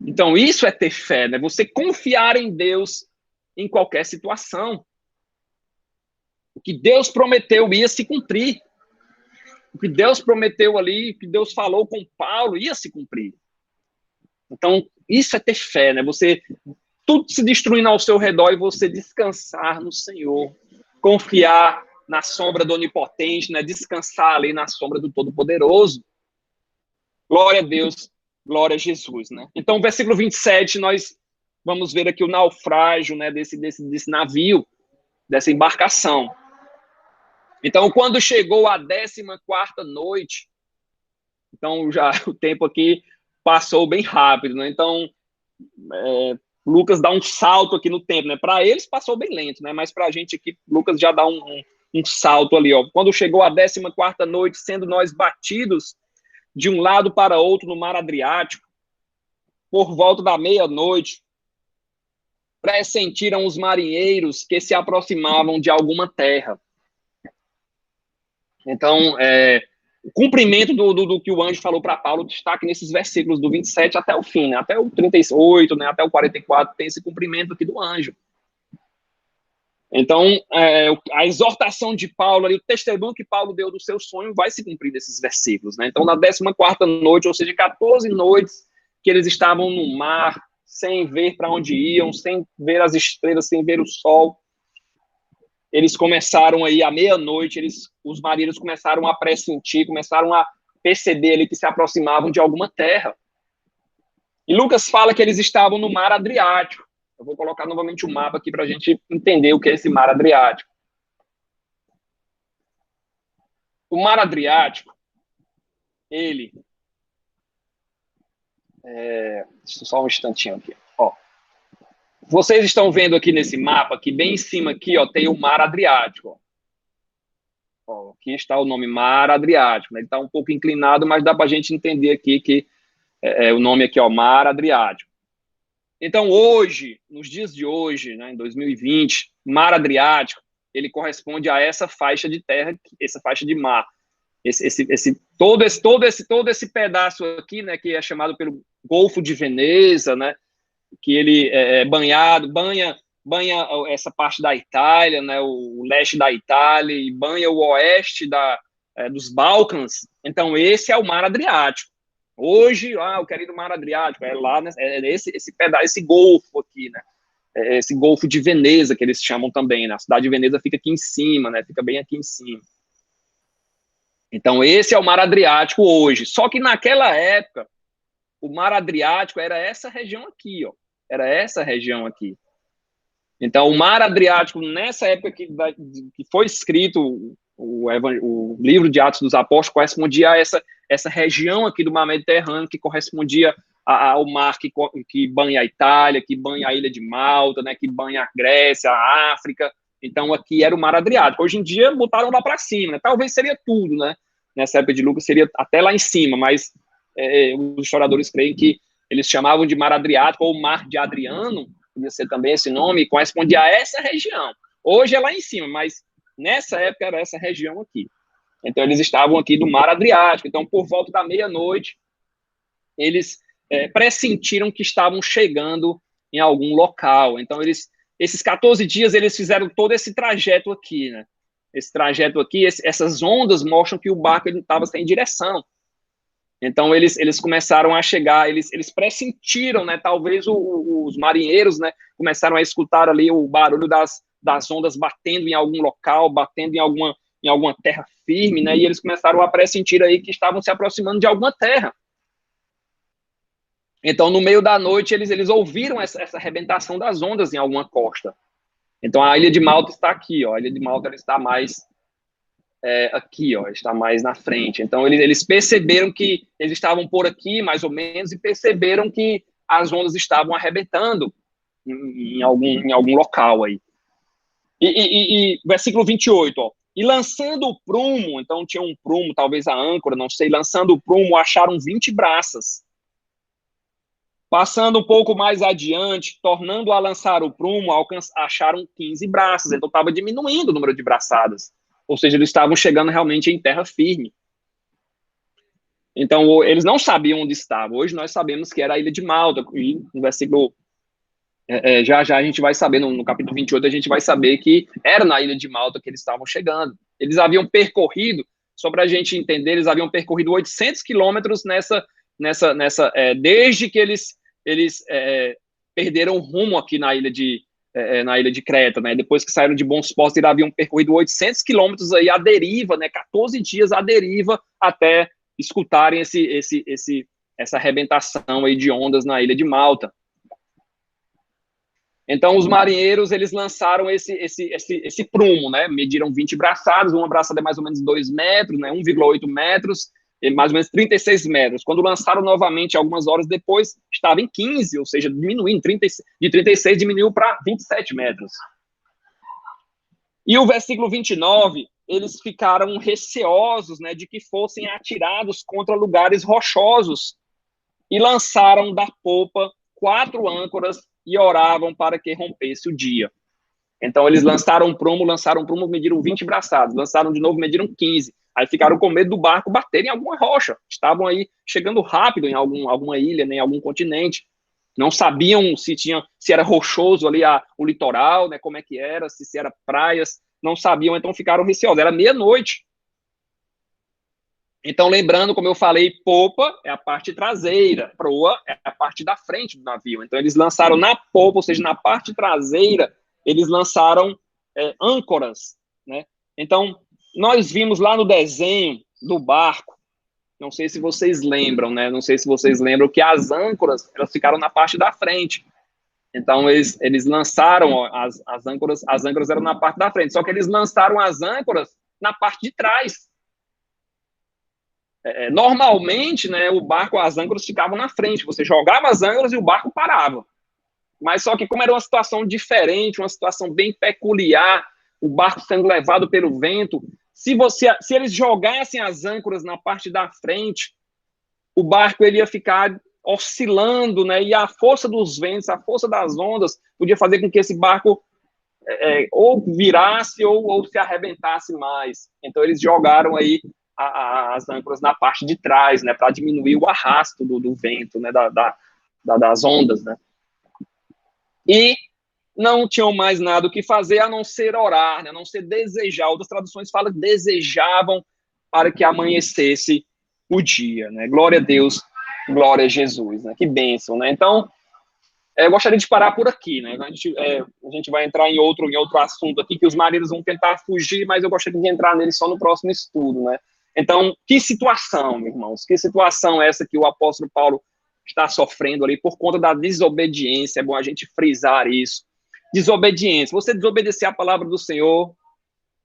Então, isso é ter fé, né? Você confiar em Deus em qualquer situação. O que Deus prometeu ia se cumprir. O que Deus prometeu ali, o que Deus falou com Paulo, ia se cumprir. Então, isso é ter fé, né? Você, tudo se destruindo ao seu redor e você descansar no Senhor. Confiar na sombra do Onipotente, né? Descansar ali na sombra do Todo-Poderoso. Glória a Deus, glória a Jesus, né? Então, versículo 27, nós vamos ver aqui o naufrágio, né, desse navio, dessa embarcação. Então, quando chegou a 14ª noite, então já o tempo aqui passou bem rápido, né? Então, Lucas dá um salto aqui no tempo, né? Para eles passou bem lento, né? Mas para a gente aqui, Lucas já dá um salto ali, ó. Quando chegou a 14ª noite, sendo nós batidos de um lado para outro no mar Adriático, por volta da meia-noite, pressentiram os marinheiros que se aproximavam de alguma terra. Então, o cumprimento do que o anjo falou para Paulo destaca nesses versículos do 27 até o fim, né? Até o 38, né? Até o 44, tem esse cumprimento aqui do anjo. Então, a exortação de Paulo, ali, o testemunho que Paulo deu do seu sonho vai se cumprir nesses versículos, né? Então, na 14ª noite, ou seja, 14 noites que eles estavam no mar, sem ver para onde iam, sem ver as estrelas, sem ver o sol, eles começaram aí, à meia-noite, os marinheiros começaram a pressentir, começaram a perceber ali que se aproximavam de alguma terra. E Lucas fala que eles estavam no mar Adriático. Eu vou colocar novamente o mapa aqui para a gente entender o que é esse mar Adriático. O mar Adriático, ele... só um instantinho aqui. Ó. Vocês estão vendo aqui nesse mapa, que bem em cima aqui, ó, tem o mar Adriático. Ó, aqui está o nome Mar Adriático. Né? Ele está um pouco inclinado, mas dá para a gente entender aqui que o nome aqui, ó, Mar Adriático. Então, hoje, nos dias de hoje, né, em 2020, Mar Adriático, ele corresponde a essa faixa de terra, essa faixa de mar. Todo esse pedaço aqui, né, que é chamado pelo Golfo de Veneza, né, que ele banha essa parte da Itália, né, o leste da Itália, e banha o oeste dos Balcãs. Então, esse é o Mar Adriático. Hoje, o querido Mar Adriático, lá, né, esse pedaço, esse golfo aqui, né, esse Golfo de Veneza, que eles chamam também, né, a cidade de Veneza fica aqui em cima, né, fica bem aqui em cima. Então, esse é o Mar Adriático hoje. Só que naquela época, o Mar Adriático era essa região aqui, ó. Era essa região aqui. Então, o Mar Adriático, nessa época que foi escrito o livro de Atos dos Apóstolos, correspondia a essa região aqui do Mar Mediterrâneo, que correspondia ao mar que banha a Itália, que banha a ilha de Malta, né, que banha a Grécia, a África. Então, aqui era o Mar Adriático. Hoje em dia, botaram lá para cima, né? Talvez seria tudo, né? Nessa época de Lucas, seria até lá em cima, mas os historiadores creem que eles chamavam de Mar Adriático, ou Mar de Adriano, podia ser também esse nome, correspondia a essa região. Hoje é lá em cima, mas nessa época era essa região aqui. Então, eles estavam aqui do Mar Adriático. Então, por volta da meia-noite, eles pressentiram que estavam chegando em algum local. Então, esses 14 dias, eles fizeram todo esse trajeto aqui, né? Esse trajeto aqui, essas ondas mostram que o barco estava sem direção. Então, eles começaram a chegar, eles pressentiram, né? Talvez os marinheiros, né, começaram a escutar ali o barulho das ondas batendo em algum local, batendo em alguma terra firme, né? E eles começaram a pressentir aí que estavam se aproximando de alguma terra. Então, no meio da noite, eles ouviram essa arrebentação das ondas em alguma costa. Então, a ilha de Malta está aqui, ó. A ilha de Malta ela está mais aqui, ó, está mais na frente. Então, eles perceberam que eles estavam por aqui, mais ou menos, e perceberam que as ondas estavam arrebentando em algum local aí. E versículo 28, ó. E lançando o prumo, então tinha um prumo, talvez a âncora, não sei, lançando o prumo, acharam 20 braças. Passando um pouco mais adiante, tornando a lançar o prumo, acharam 15 braças, então estava diminuindo o número de braçadas. Ou seja, eles estavam chegando realmente em terra firme. Então, eles não sabiam onde estavam. Hoje nós sabemos que era a ilha de Malta, e no versículo já a gente vai saber, no capítulo 28, a gente vai saber que era na ilha de Malta que eles estavam chegando. Eles haviam percorrido, só para a gente entender, eles haviam percorrido 800 quilômetros desde que eles perderam o rumo aqui na ilha de Creta, né? Depois que saíram de Bons Postos, eles haviam percorrido 800 quilômetros aí à deriva, né? 14 dias à deriva, até escutarem essa arrebentação aí de ondas na ilha de Malta. Então, os marinheiros, eles lançaram esse prumo, né? Mediram 20 braçadas, uma braçada é mais ou menos 2 metros, né? 1,8 metros, mais ou menos 36 metros. Quando lançaram novamente, algumas horas depois, estava em 15, ou seja, diminuindo, de 36 diminuiu para 27 metros. E o versículo 29, eles ficaram receosos, né, de que fossem atirados contra lugares rochosos, e lançaram da popa 4 âncoras e oravam para que rompesse o dia. Então, eles lançaram um prumo, mediram 20 braçadas, lançaram de novo, mediram 15. Aí ficaram com medo do barco bater em alguma rocha. Estavam aí chegando rápido em alguma ilha, né, em algum continente. Não sabiam se era rochoso ali o litoral, né, como é que era, se era praias. Não sabiam, então ficaram receosos. Era meia-noite. Então, lembrando, como eu falei, popa é a parte traseira, proa é a parte da frente do navio. Então, eles lançaram na popa, ou seja, na parte traseira, eles lançaram âncoras, né? Então, nós vimos lá no desenho do barco, não sei se vocês lembram, né? Não sei se vocês lembram que as âncoras, elas ficaram na parte da frente. Então, eles lançaram as âncoras eram na parte da frente, só que eles lançaram as âncoras na parte de trás. Normalmente, né, o barco, as âncoras ficavam na frente, você jogava as âncoras e o barco parava. Mas só que como era uma situação diferente, uma situação bem peculiar, o barco sendo levado pelo vento, se eles jogassem as âncoras na parte da frente, o barco ele ia ficar oscilando, né, e a força dos ventos, a força das ondas, podia fazer com que esse barco ou virasse ou se arrebentasse mais. Então eles jogaram aí as âncoras na parte de trás, né, para diminuir o arrasto do vento, né, das ondas, né. E não tinham mais nada o que fazer a não ser orar, né, a não ser desejar. Outras traduções falam que desejavam para que amanhecesse o dia, né. Glória a Deus, glória a Jesus, né, que bênção, né. Então, eu gostaria de parar por aqui, né? A gente vai entrar em outro assunto aqui, que os marinheiros vão tentar fugir, mas eu gostaria de entrar nele só no próximo estudo, né? Então, que situação, meus irmãos? Que situação é essa que o apóstolo Paulo está sofrendo ali por conta da desobediência? É bom a gente frisar isso. Desobediência. Você desobedecer a palavra do Senhor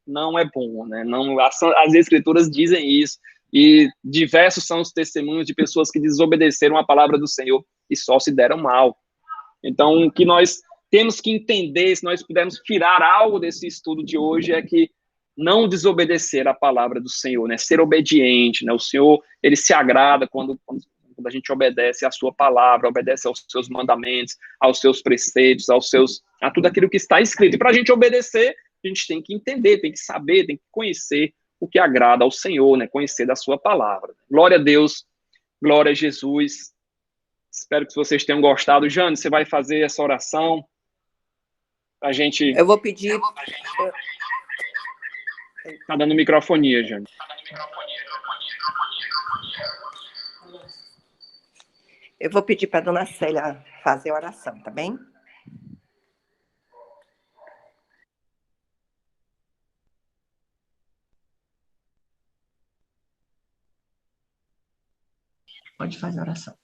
não é bom, né? Não, as escrituras dizem isso, e diversos são os testemunhos de pessoas que desobedeceram a palavra do Senhor e só se deram mal. Então, o que nós temos que entender, se nós pudermos tirar algo desse estudo de hoje, é que não desobedecer a palavra do Senhor, né? Ser obediente, né? O Senhor, ele se agrada quando a gente obedece à sua palavra, obedece aos seus mandamentos, aos seus preceitos, a tudo aquilo que está escrito. E para a gente obedecer, a gente tem que entender, tem que saber, tem que conhecer o que agrada ao Senhor, né? Conhecer da sua palavra. Glória a Deus, glória a Jesus. Espero que vocês tenham gostado. Jane, você vai fazer essa oração? A gente... Eu vou pedir... Está dando microfonia, Jane. Eu vou pedir para a dona Célia fazer a oração, tá bem? Pode fazer a oração.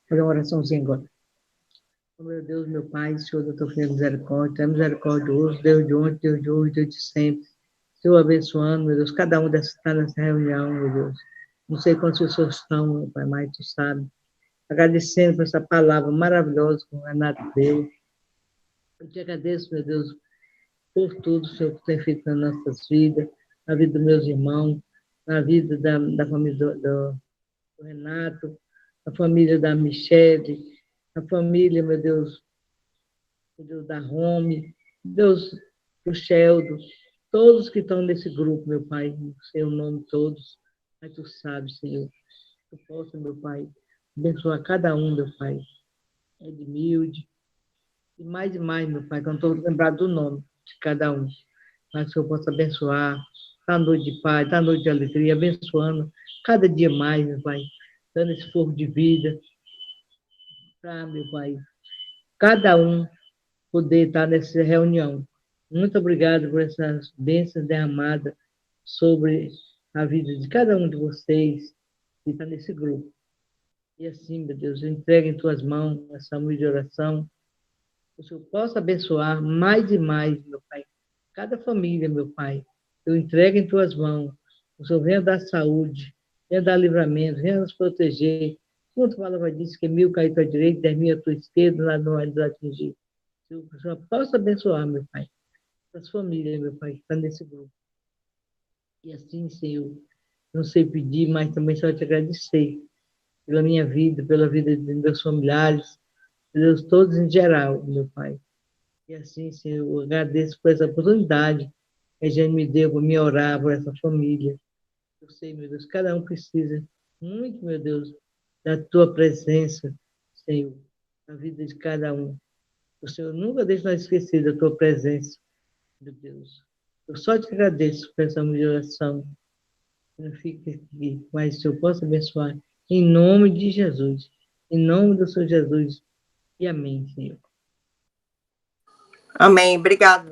Fazer uma oraçãozinha agora. Oh, meu Deus, meu Pai, Senhor da tua filha misericórdia, é misericordioso, Deus de ontem, Deus de hoje, Deus de sempre. Senhor abençoando, meu Deus, cada um dessa está nessa reunião, meu Deus. Não sei quantas pessoas estão, meu Pai, mas tu sabe. Agradecendo por essa palavra maravilhosa que o Renato deu. Eu te agradeço, meu Deus, por tudo, Senhor, que tem feito nas nossas vidas, na vida dos meus irmãos, na vida da família do Renato, a família da Michele, a família, meu Deus, da Rome, Deus, do Sheldon, todos que estão nesse grupo, meu Pai, não sei o nome de todos, mas Tu sabes, Senhor, Tu possa, meu Pai, abençoar cada um, meu Pai, Edmilde, e mais, meu Pai, que eu não estou lembrado do nome de cada um, mas que o Senhor possa abençoar, tá noite de paz, tá noite de alegria, abençoando cada dia mais, meu Pai, dando esse fogo de vida para, meu Pai, cada um poder estar nessa reunião. Muito obrigado por essas bênçãos derramadas sobre a vida de cada um de vocês que está nesse grupo. E assim, meu Deus, eu entrego em Tuas mãos essa música de oração, que o Senhor possa abençoar mais e mais, meu Pai. Cada família, meu Pai, eu entrego em Tuas mãos. O Senhor venha dar saúde, venha dar livramento, venha nos proteger. Como Tua palavra diz que 1.000 cair à tua direita, 10.000 à tua esquerda, lá não vai nos atingir. Que o Senhor possa abençoar, meu Pai, as famílias, meu Pai, que estão nesse grupo. E assim, Senhor, não sei pedir, mas também só te agradecer pela minha vida, pela vida de meus familiares, Deus, todos em geral, meu Pai. E assim, Senhor, eu agradeço por essa oportunidade que a gente me deu para me orar por essa família. Eu sei, meu Deus, cada um precisa muito, meu Deus, da Tua presença, Senhor, na vida de cada um. O Senhor nunca deixa nós esquecer da Tua presença, meu Deus. Eu só te agradeço por essa oração. Não fique aqui, mas se eu posso abençoar, em nome de Jesus. Em nome do Senhor Jesus. E amém, Senhor. Amém. Obrigado.